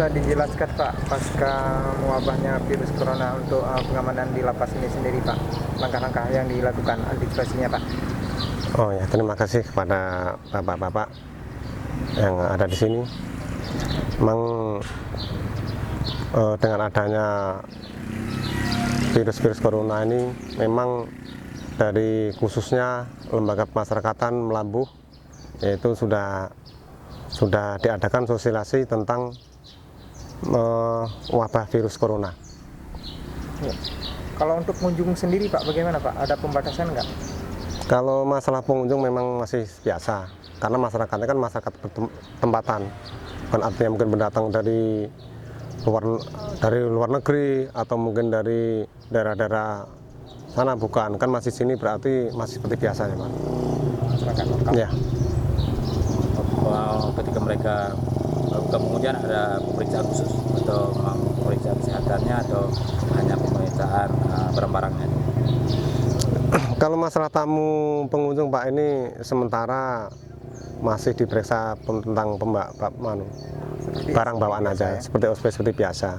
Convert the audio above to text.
Bisa dijelaskan Pak, pasca wabahnya virus corona untuk pengamanan di lapas ini sendiri Pak, langkah-langkah yang dilakukan antisipasinya Pak. Oh ya, terima kasih kepada bapak-bapak yang ada di sini. Memang dengan adanya virus corona ini, memang dari khususnya lembaga pemasyarakatan Melambuh, yaitu sudah diadakan sosialisasi tentang wabah virus corona. Ya. Kalau untuk pengunjung sendiri Pak, bagaimana Pak? Ada pembatasan nggak? Kalau masalah pengunjung memang masih biasa, karena masyarakatnya kan masyarakat bertempatan, bukan artinya mungkin mendatang dari luar negeri atau mungkin dari daerah-daerah sana, bukan, kan masih sini, berarti masih seperti biasa ya Pak. Masyarakat lokal. Ya. Ketika mereka melakukan pengujian, ada pemeriksaan khusus atau pemeriksaan kesehatannya atau hanya pemeriksaan barang-barangnya? Kalau masalah tamu pengunjung Pak, ini sementara masih diperiksa tentang barang bawaan aja, ya? seperti biasa.